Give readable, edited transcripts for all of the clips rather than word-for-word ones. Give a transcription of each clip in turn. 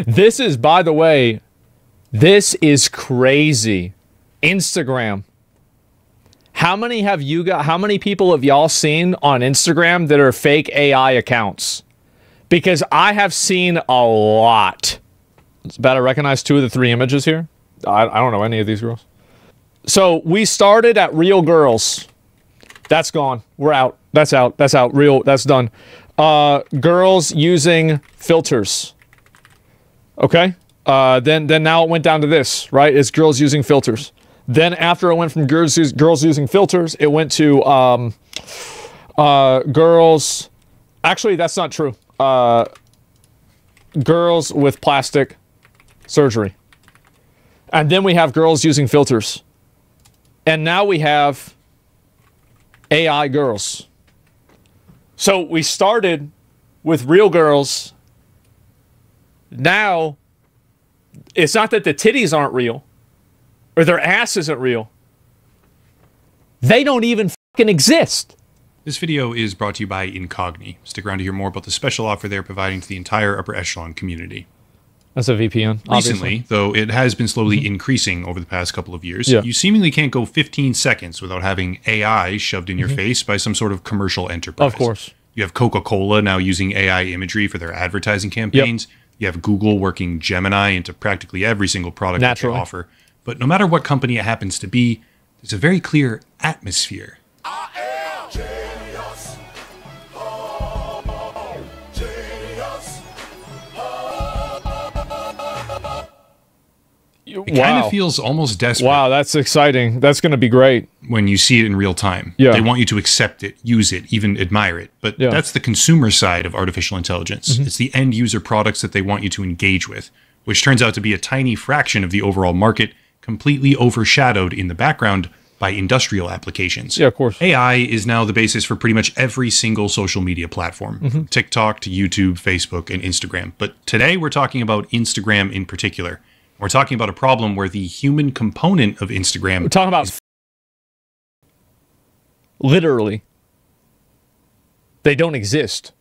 This is, by the way, this is crazy. Instagram. How many people have y'all seen on Instagram that are fake AI accounts? Because I have seen a lot. It's about to recognize 2 of the 3 images here. I don't know any of these girls. So we started at Real Girls. That's gone. We're out. That's out. That's out. Real. That's done. Girls using filters. Okay. Then now it went down to this, right? It's girls using filters. Then after it went from girls using filters, it went to girls. Actually, that's not true. Girls with plastic surgery. And then we have girls using filters. And now we have AI girls. So we started with real girls. Now, it's not that the titties aren't real or their ass isn't real. They don't even fucking exist. This video is brought to you by Incogni. Stick around to hear more about the special offer they're providing to the entire upper echelon community. That's a VPN, obviously. Recently, though it has been slowly increasing over the past couple of years, you seemingly can't go 15 seconds without having AI shoved in your face by some sort of commercial enterprise. Of course. You have Coca-Cola now using AI imagery for their advertising campaigns. You have Google working Gemini into practically every single product that they offer. But no matter what company it happens to be, there's a very clear atmosphere. I am genius. Oh, genius. It kind of feels almost desperate. Wow, that's exciting. That's going to be great. When you see it in real time. Yeah. They want you to accept it, use it, even admire it. But that's the consumer side of artificial intelligence. It's the end user products that they want you to engage with, which turns out to be a tiny fraction of the overall market, completely overshadowed in the background by industrial applications. Yeah, of course. AI is now the basis for pretty much every single social media platform, from TikTok to YouTube, Facebook, and Instagram. But today we're talking about Instagram in particular. We're talking about a problem where the human component of Instagram... We're talking about... literally. They don't exist.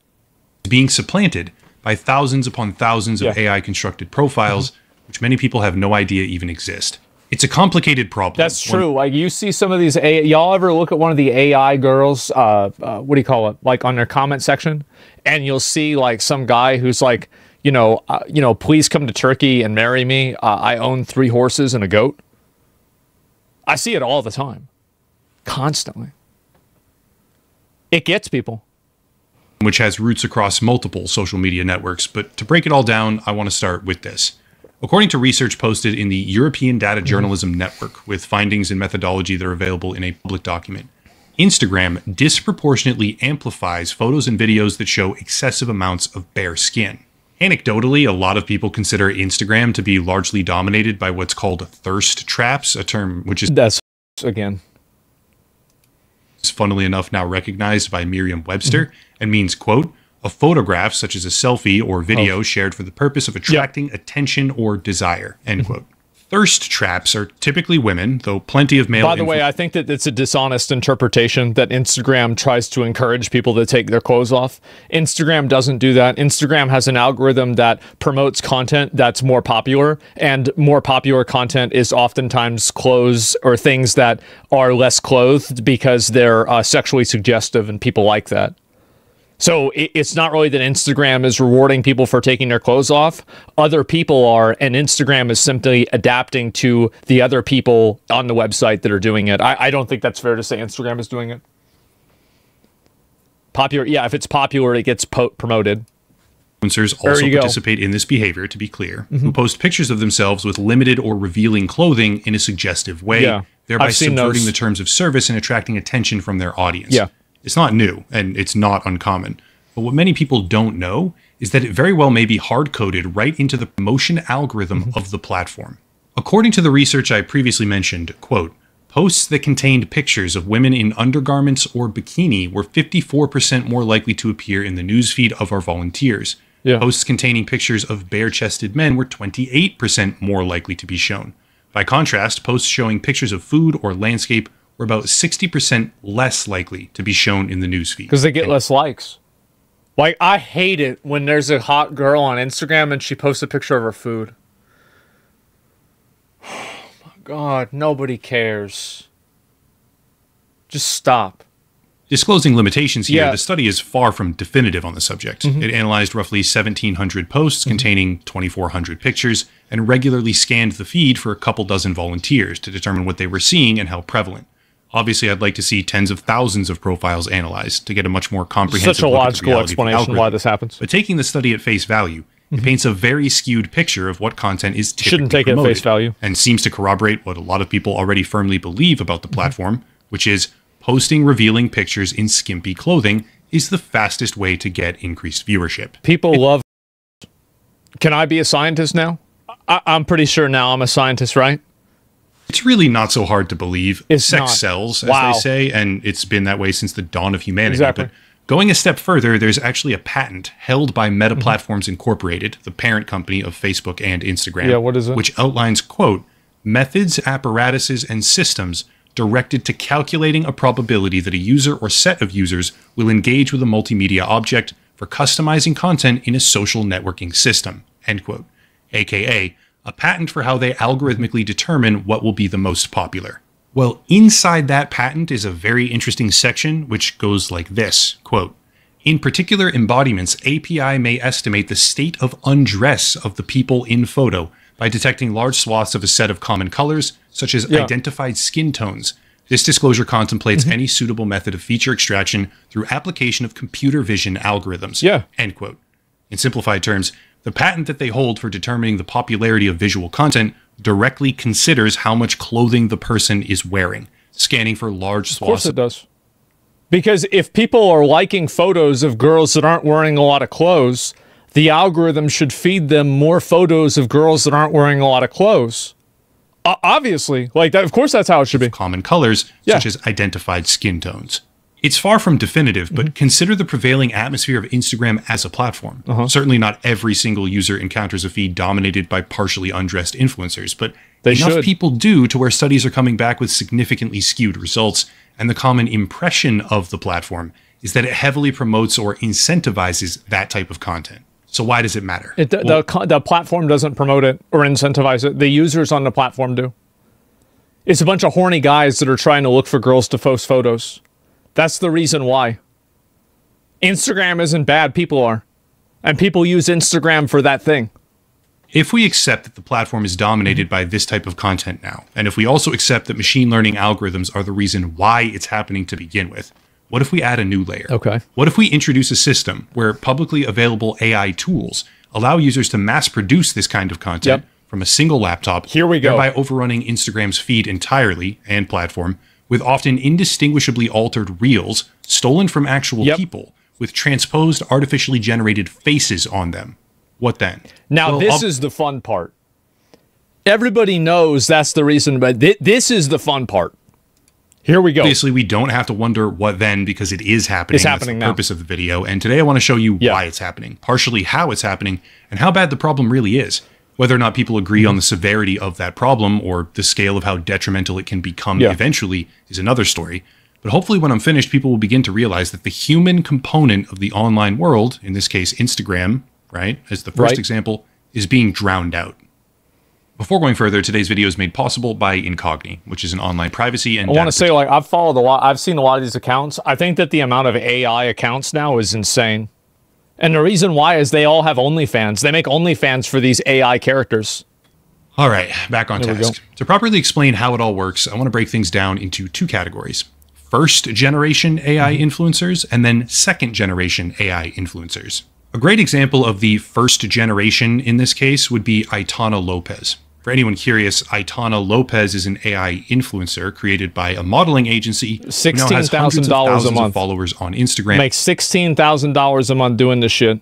...being supplanted by thousands upon thousands of AI-constructed profiles, which many people have no idea even exist. It's a complicated problem. That's true. Like, you see some of these y'all ever look at one of the AI girls, what do you call it? Like, on their comment section, and you'll see, like, some guy who's like, you know, please come to Turkey and marry me. I own 3 horses and a goat. I see it all the time. Constantly. It gets people. Which has roots across multiple social media networks. But to break it all down, I want to start with this. According to research posted in the European Data Journalism Network, with findings and methodology that are available in a public document, Instagram disproportionately amplifies photos and videos that show excessive amounts of bare skin. Anecdotally, a lot of people consider Instagram to be largely dominated by what's called thirst traps, a term which is... That's again. Funnily enough now recognized by Merriam-Webster and means, quote, a photograph such as a selfie or video shared for the purpose of attracting attention or desire, end quote. Thirst traps are typically women, though plenty of male... By the way, I think that it's a dishonest interpretation that Instagram tries to encourage people to take their clothes off. Instagram doesn't do that. Instagram has an algorithm that promotes content that's more popular, and more popular content is oftentimes clothes or things that are less clothed because they're sexually suggestive, and people like that. So it's not really that Instagram is rewarding people for taking their clothes off. Other people are, and Instagram is simply adapting to the other people on the website that are doing it. I don't think that's fair to say Instagram is doing it. Popular, yeah, if it's popular, it gets promoted. Influencers also participate in this behavior, to be clear, who post pictures of themselves with limited or revealing clothing in a suggestive way, thereby subverting the terms of service and attracting attention from their audience. Yeah. It's not new, and it's not uncommon. But what many people don't know is that it very well may be hard-coded right into the promotion algorithm of the platform. According to the research I previously mentioned, quote, posts that contained pictures of women in undergarments or bikini were 54% more likely to appear in the newsfeed of our volunteers. Posts containing pictures of bare-chested men were 28% more likely to be shown. By contrast, posts showing pictures of food or landscape were about 60% less likely to be shown in the newsfeed. Because they get less likes. Like, I hate it when there's a hot girl on Instagram and she posts a picture of her food. Oh my God, nobody cares. Just stop. Disclosing limitations here, Yeah. the study is far from definitive on the subject. It analyzed roughly 1,700 posts containing 2,400 pictures and regularly scanned the feed for a couple dozen volunteers to determine what they were seeing and how prevalent. Obviously, I'd like to see tens of thousands of profiles analyzed to get a much more comprehensive Such a look at the logical reality of the explanation why algorithm. this happens. But taking the study at face value, it paints a very skewed picture of what content is typically Shouldn't take it at promoted, face value. and seems to corroborate what a lot of people already firmly believe about the platform, which is posting revealing pictures in skimpy clothing is the fastest way to get increased viewership. People love. Can I be a scientist now? I'm pretty sure now I'm a scientist, right? It's really not so hard to believe. It's Sex not. sells, as Wow. they say, and it's been that way since the dawn of humanity. Exactly. But going a step further, there's actually a patent held by Meta Mm-hmm. Platforms Incorporated, the parent company of Facebook and Instagram. Yeah, what is it? Which outlines, quote, methods, apparatuses, and systems directed to calculating a probability that a user or set of users will engage with a multimedia object for customizing content in a social networking system, end quote. AKA, a patent for how they algorithmically determine what will be the most popular. Well, inside that patent is a very interesting section which goes like this, quote, in particular embodiments, API may estimate the state of undress of the people in photo by detecting large swaths of a set of common colors, such as identified skin tones. This disclosure contemplates any suitable method of feature extraction through application of computer vision algorithms. Yeah. End quote. In simplified terms, the patent that they hold for determining the popularity of visual content directly considers how much clothing the person is wearing, scanning for large Of course swaths. it does. Because if people are liking photos of girls that aren't wearing a lot of clothes, the algorithm should feed them more photos of girls that aren't wearing a lot of clothes. Obviously, like that. Of course, that's how it should be. Common colors, Yeah. such as identified skin tones. It's far from definitive, Mm-hmm. but consider the prevailing atmosphere of Instagram as a platform. Uh-huh. Certainly not every single user encounters a feed dominated by partially undressed influencers, but They enough should. people do to where studies are coming back with significantly skewed results, and the common impression of the platform is that it heavily promotes or incentivizes that type of content. So why does it matter? The platform doesn't promote it or incentivize it. The users on the platform do. It's a bunch of horny guys that are trying to look for girls to post photos. That's the reason why. Instagram isn't bad, people are. And people use Instagram for that thing. If we accept that the platform is dominated by this type of content now, and if we also accept that machine learning algorithms are the reason why it's happening to begin with, what if we add a new layer? Okay. What if we introduce a system where publicly available AI tools allow users to mass produce this kind of content Yep. from a single laptop, Here we go. thereby overrunning Instagram's feed entirely and platform with often indistinguishably altered reels stolen from actual Yep. people with transposed artificially generated faces on them? What then? Now, Well, this is the fun part. Everybody knows that's the reason, but this is the fun part. Here we go. Obviously, we don't have to wonder what then because it is happening. It's That's happening the now. purpose of the video. And today I want to show you Yeah. why it's happening, partially how it's happening, and how bad the problem really is. Whether or not people agree Mm-hmm. on the severity of that problem or the scale of how detrimental it can become Yeah. eventually is another story. But hopefully when I'm finished, people will begin to realize that the human component of the online world, in this case Instagram, right, as the first Right. example, is being drowned out. Before going further, today's video is made possible by Incogni, which is an online privacy and I want data to say, like, I've followed a lot. I've seen a lot of these accounts. I think that the amount of AI accounts now is insane. And the reason why is they all have OnlyFans. They make OnlyFans for these AI characters. All right, back on There we task. To properly explain how it all works, I want to break things down into two categories. First generation AI influencers and then second generation AI influencers. A great example of the first generation in this case would be Aitana Lopez. For anyone curious, Aitana Lopez is an AI influencer created by a modeling agency who now has hundreds of $16,000 a thousands of month. followers on Instagram Makes $16,000 a month doing this shit.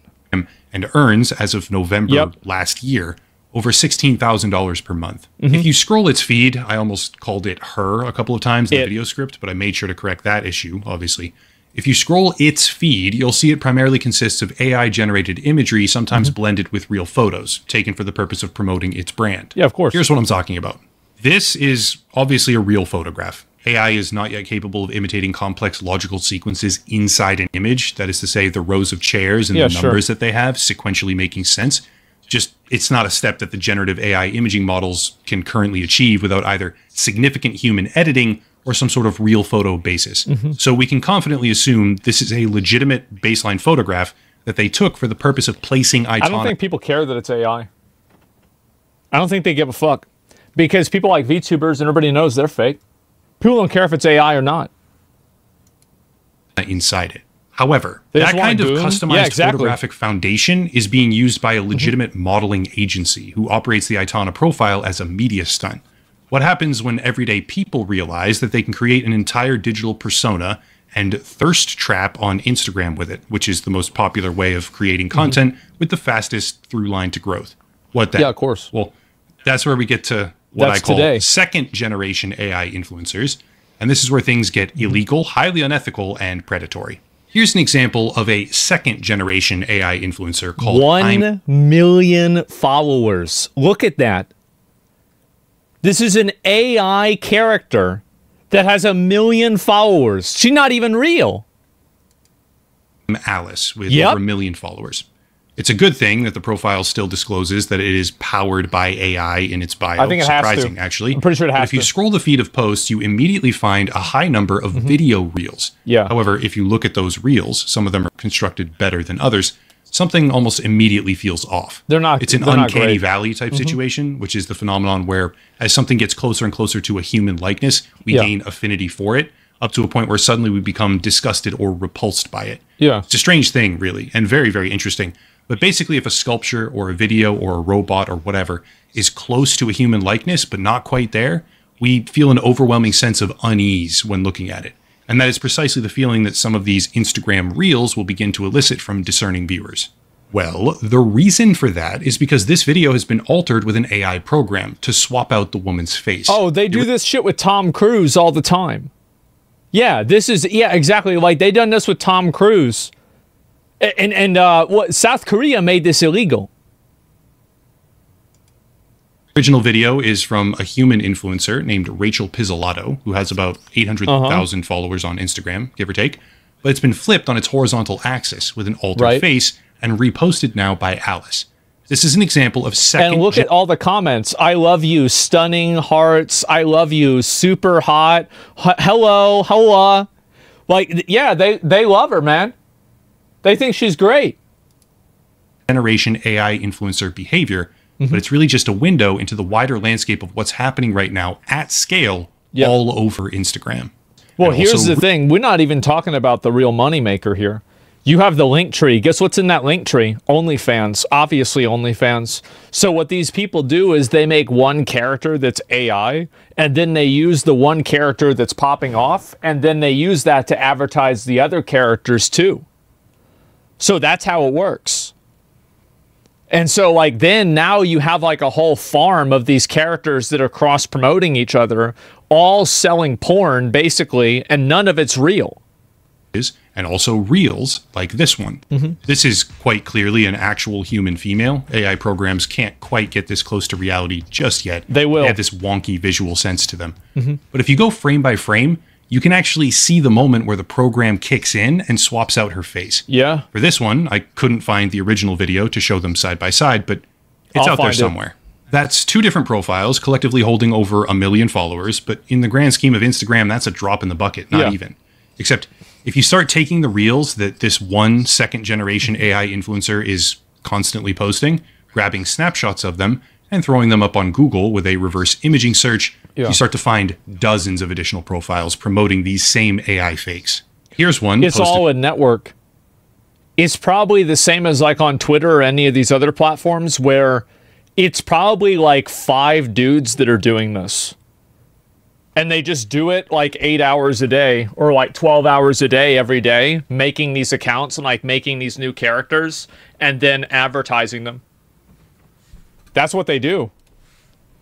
and earns, as of November Yep. last year, over $16,000 per month. Mm-hmm. If you scroll its feed, I almost called it her a couple of times in the It. video script, but I made sure to correct that issue, obviously. If you scroll its feed, you'll see it primarily consists of AI-generated imagery, sometimes Mm-hmm. blended with real photos, taken for the purpose of promoting its brand. Yeah, of course. Here's what I'm talking about. This is obviously a real photograph. AI is not yet capable of imitating complex logical sequences inside an image. That is to say, the rows of chairs and Yeah, the numbers that they have sequentially making sense. Just, it's not a step that the generative AI imaging models can currently achieve without either significant human editing or some sort of real photo basis. So we can confidently assume this is a legitimate baseline photograph that they took for the purpose of placing I don't think people care that it's AI. I don't think they give a fuck. Because people like VTubers and everybody knows they're fake. People don't care if it's AI or not. inside it. However, They that just want kind a of goon? customized Yeah, exactly. photographic foundation is being used by a legitimate modeling agency who operates the Itana profile as a media stunt. What happens when everyday people realize that they can create an entire digital persona and thirst trap on Instagram with it, which is the most popular way of creating content with the fastest through line to growth? What then? Yeah, of course. Well, that's where we get to what That's I call today. second generation AI influencers. And this is where things get illegal, highly unethical, and predatory. Here's an example of a second generation AI influencer called 1 million followers. Look at that. This is an AI character that has 1 million followers. She's not even real. I'm Alice with Yep. over 1 million followers. It's a good thing that the profile still discloses that it is powered by AI in its bio. I think it has to. Surprising, actually. I'm pretty sure it But has if you to. scroll the feed of posts, you immediately find a high number of video reels. Yeah. However, if you look at those reels, some of them are constructed better than others. Something almost immediately feels off. They're not- It's an they're not uncanny great. valley type situation, which is the phenomenon where as something gets closer and closer to a human likeness, we Yeah. gain affinity for it, up to a point where suddenly we become disgusted or repulsed by it. Yeah. It's a strange thing, really, and very, very interesting. But basically, if a sculpture or a video or a robot or whatever is close to a human likeness, but not quite there, we feel an overwhelming sense of unease when looking at it. And that is precisely the feeling that some of these Instagram reels will begin to elicit from discerning viewers. Well, the reason for that is because this video has been altered with an AI program to swap out the woman's face. Oh, they do this shit with Tom Cruise all the time. Yeah, yeah, exactly. Like they done this with Tom Cruise. And what South Korea made this illegal. Original video is from a human influencer named Rachel Pizzolatto, who has about 800,000 followers on Instagram, give or take. But it's been flipped on its horizontal axis with an altered Right. face and reposted now by Alice. This is an example of second And look at all the comments. I love you, stunning hearts. I love you, super hot. Hello, hola. Like, yeah, they love her, man. They think she's great. generation AI influencer behavior, but it's really just a window into the wider landscape of what's happening right now at scale Yep. all over Instagram. Well, And here's also the thing. We're not even talking about the real moneymaker here. You have the link tree. Guess what's in that link tree? OnlyFans. Obviously, OnlyFans. So what these people do is they make one character that's AI, and then they use the one character that's popping off, and then they use that to advertise the other characters too. So that's how it works. And so like then now you have like a whole farm of these characters that are cross promoting each other, all selling porn basically, and none of it's real. is, and also reels like this one. This is quite clearly an actual human female. AI programs can't quite get this close to reality just yet. They will. They have this wonky visual sense to them. But if you go frame by frame, you can actually see the moment where the program kicks in and swaps out her face. Yeah. For this one, I couldn't find the original video to show them side by side, but it's I'll out there find it. somewhere. That's two different profiles, collectively holding over 1 million followers, but in the grand scheme of Instagram, that's a drop in the bucket, not Yeah. even. Except if you start taking the reels that this one second generation AI influencer is constantly posting, grabbing snapshots of them, and throwing them up on Google with a reverse imaging search, Yeah. you start to find dozens of additional profiles promoting these same AI fakes. Here's one It's posted all a network. It's probably the same as like on Twitter or any of these other platforms where it's probably like 5 dudes that are doing this. And they just do it like 8 hours a day or like 12 hours a day every day, making these accounts and like making these new characters and then advertising them. That's what they do.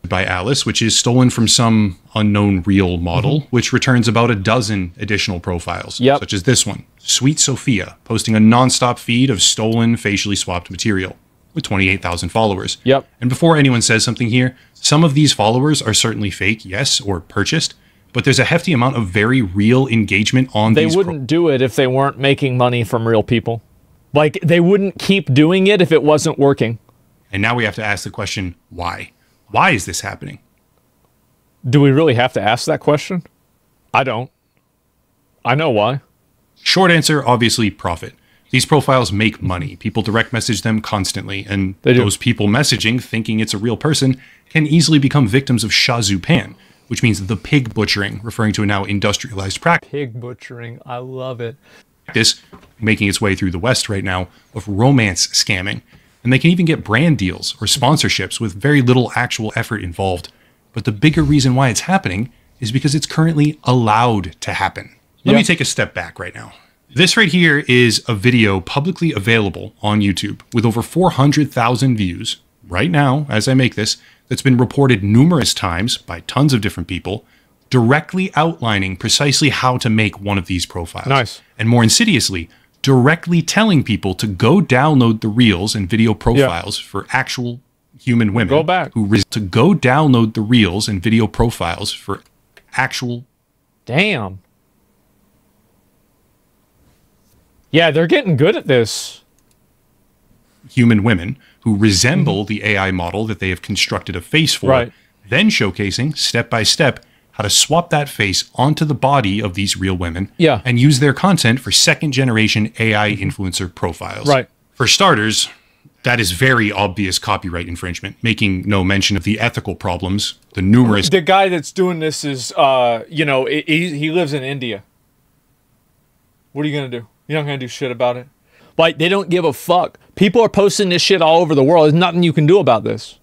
by Alice, which is stolen from some unknown real model, which returns about a dozen additional profiles, Yep. such as this one, Sweet Sophia, posting a nonstop feed of stolen, facially swapped material with 28,000 followers. Yep. And before anyone says something here, some of these followers are certainly fake, yes, or purchased, but there's a hefty amount of very real engagement on They these. wouldn't do it if they weren't making money from real people. Like, they wouldn't keep doing it if it wasn't working. And now we have to ask the question, why? Why is this happening? Do we really have to ask that question? I don't. I know why. Short answer, obviously, profit. These profiles make money. People direct message them constantly, and They do. those people messaging, thinking it's a real person, can easily become victims of Shazupan, which means the pig butchering, referring to a now industrialized practice. Pig butchering. I love it. Making its way through the West right now, of romance scamming. And they can even get brand deals or sponsorships with very little actual effort involved. But the bigger reason why it's happening is because it's currently allowed to happen. Let me take a step back right now. This right here is a video publicly available on YouTube with over 400,000 views right now as I make this, that's been reported numerous times by tons of different people, directly outlining precisely how to make one of these profiles. Nice. And more insidiously, directly telling people to go download the reels and video profiles for actual human women. Go back. To go download the reels and video profiles for actual. Damn. Yeah, they're getting good at this. Human women who resemble the AI model that they have constructed a face for, Right. then showcasing step by step how to swap that face onto the body of these real women Yeah. and use their content for second generation AI influencer profiles. Right. For starters, that is very obvious copyright infringement, making no mention of the ethical problems, the numerous. The guy that's doing this is, he lives in India. What are you going to do? You're not going to do shit about it. Like, they don't give a fuck. People are posting this shit all over the world. There's nothing you can do about this.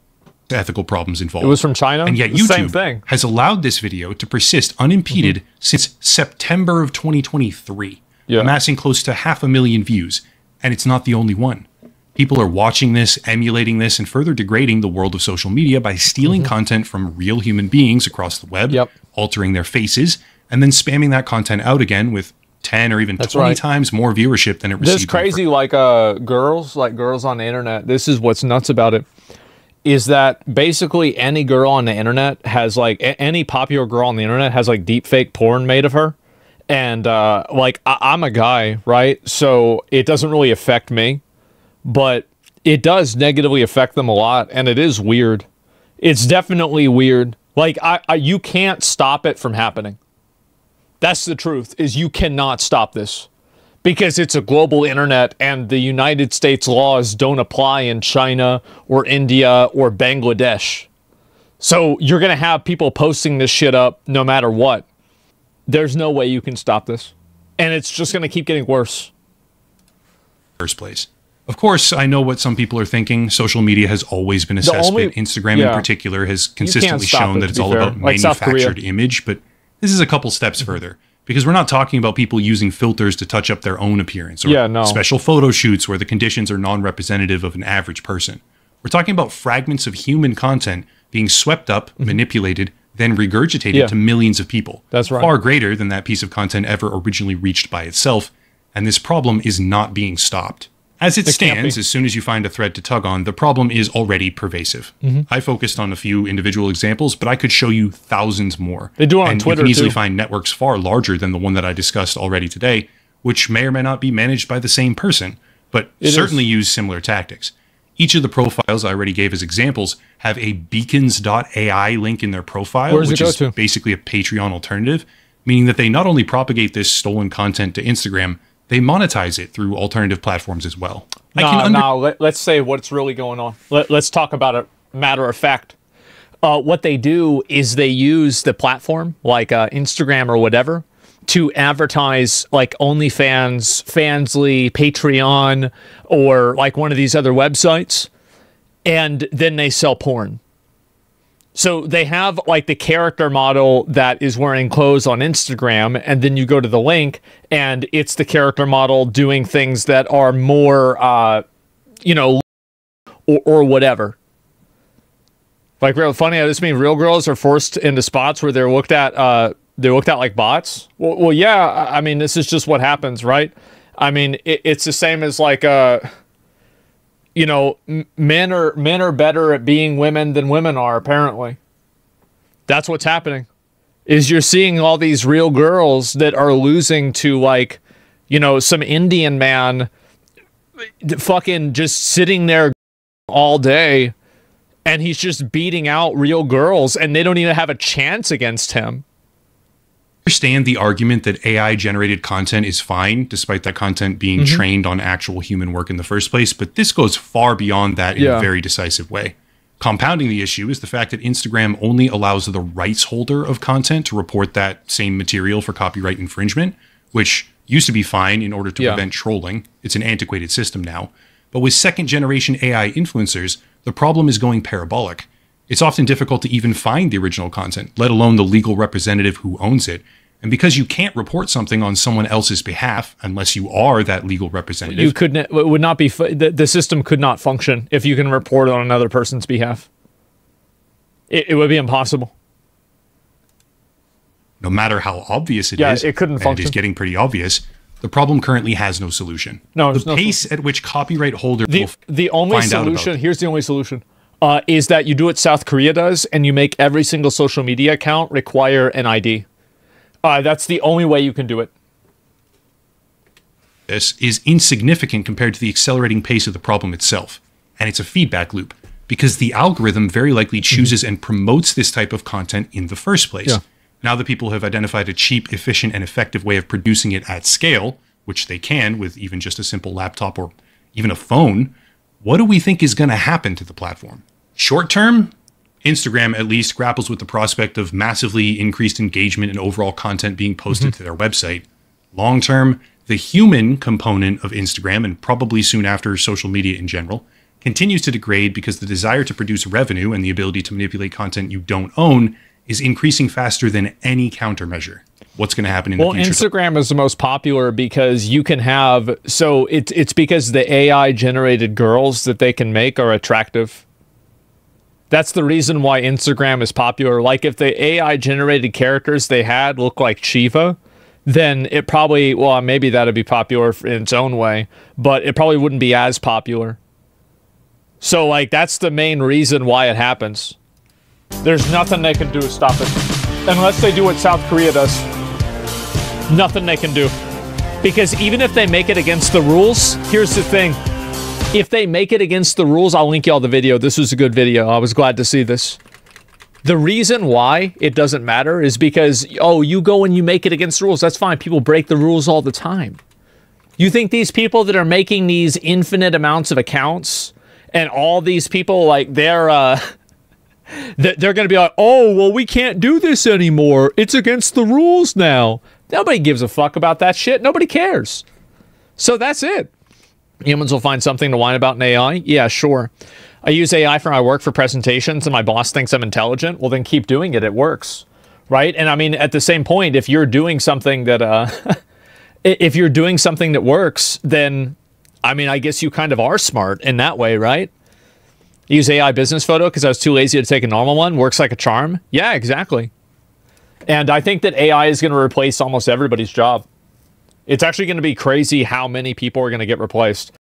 Ethical problems involved. It was from China? And yet The same YouTube thing. has allowed this video to persist unimpeded since September of 2023, Yeah. amassing close to 500,000 views. And it's not the only one. People are watching this, emulating this, and further degrading the world of social media by stealing content from real human beings across the web, Yep. altering their faces, and then spamming that content out again with 10 or even 20 right. times more viewership than it received. This crazy, girls on the internet. This is what's nuts about it. Is that basically any girl on the internet has any popular girl on the internet has deep fake porn made of her. And I'm a guy, right? So it doesn't really affect me, but it does negatively affect them a lot. And it is weird. It's definitely weird. You can't stop it from happening. That's the truth, is you cannot stop this. Because it's a global internet and the United States laws don't apply in China or India or Bangladesh. So you're going to have people posting this shit up no matter what. There's no way you can stop this. And it's just going to keep getting worse. First place. Of course, I know what some people are thinking. Social media has always been a cesspit. Instagram in particular has consistently stop shown it, that to it's be all fair. about Like South Korea. manufactured image, but this is a couple steps further. Because we're not talking about people using filters to touch up their own appearance or special photo shoots where the conditions are non-representative of an average person. We're talking about fragments of human content being swept up, manipulated, then regurgitated to millions of people. That's right. Far greater than that piece of content ever originally reached by itself. And this problem is not being stopped. As it stands, as soon as you find a thread to tug on, the problem is already pervasive. I focused on a few individual examples, but I could show you thousands more. They do it on and Twitter, you can easily too. find networks far larger than the one that I discussed already today, which may or may not be managed by the same person, but certainly use similar tactics. Each of the profiles I already gave as examples have a beacons.ai link in their profile, Where does which it go is to? basically a Patreon alternative, meaning that they not only propagate this stolen content to Instagram, they monetize it through alternative platforms as well. Let's say what's really going on. Let's talk about it matter of fact. What they do is they use the platform, like Instagram or whatever, to advertise like OnlyFans, Fansly, Patreon, or like one of these other websites, and then they sell porn. So they have like the character model that is wearing clothes on Instagram, and then you go to the link, and it's the character model doing things that are more, or whatever. Like, real funny. Does this mean real girls are forced into spots where they're looked at like bots? Well, yeah. I mean, this is just what happens, right? I mean, it's the same as like men are better at being women than women are, apparently. That's what's happening. is you're seeing all these real girls that are losing to, like, you know, some Indian man fucking just sitting there all day, and he's just beating out real girls, and they don't even have a chance against him. Understand the argument that AI generated content is fine, despite that content being trained on actual human work in the first place, but this goes far beyond that in a very decisive way. Compounding the issue is the fact that Instagram only allows the rights holder of content to report that same material for copyright infringement, which used to be fine in order to prevent trolling. It's an antiquated system now. But with second-generation AI influencers, the problem is going parabolic. It's often difficult to even find the original content, let alone the legal representative who owns it. And because you can't report something on someone else's behalf unless you are that legal representative, you couldn't. It would not be. The system could not function if you can report on another person's behalf. It would be impossible. No matter how obvious it is, it couldn't function. It is getting pretty obvious. The problem currently has no solution. No, the pace at which copyright holders the only solution. Here's the only solution. Is that you do what South Korea does, and you make every single social media account require an ID. That's the only way you can do it. This is insignificant compared to the accelerating pace of the problem itself. And it's a feedback loop, because the algorithm very likely chooses and promotes this type of content in the first place. Yeah. Now that people have identified a cheap, efficient, and effective way of producing it at scale, which they can with even just a simple laptop or even a phone, what do we think is going to happen to the platform? Short term, Instagram at least grapples with the prospect of massively increased engagement and overall content being posted to their website. Long term, the human component of Instagram, and probably soon after social media in general, continues to degrade because the desire to produce revenue and the ability to manipulate content you don't own is increasing faster than any countermeasure. What's going to happen in the future? Well, Instagram is the most popular because you can have... So it's because the AI-generated girls that they can make are attractive. That's the reason why Instagram is popular. Like, if the AI-generated characters they had look like Shiva, then it probably... Well, maybe that'd be popular in its own way, but it probably wouldn't be as popular. So, like, that's the main reason why it happens. There's nothing they can do to stop it. Unless they do what South Korea does. Nothing they can do. Because even if they make it against the rules, here's the thing. If they make it against the rules, I'll link y'all the video. This was a good video. I was glad to see this. The reason why it doesn't matter is because, oh, you go and you make it against the rules. That's fine. People break the rules all the time. You think these people that are making these infinite amounts of accounts and all these people, like, they're going to be like, oh, well, we can't do this anymore. It's against the rules now. Nobody gives a fuck about that shit. Nobody cares. So that's it. Humans will find something to whine about in AI? Yeah, sure. I use AI for my work for presentations and my boss thinks I'm intelligent. Well, then keep doing it. It works. Right? And I mean, at the same point, if you're doing something that, if you're doing something that works, then, I mean, I guess you kind of are smart in that way, right? Use AI business photo because I was too lazy to take a normal one. Works like a charm. Yeah, exactly. And I think that AI is going to replace almost everybody's job. It's actually going to be crazy how many people are going to get replaced.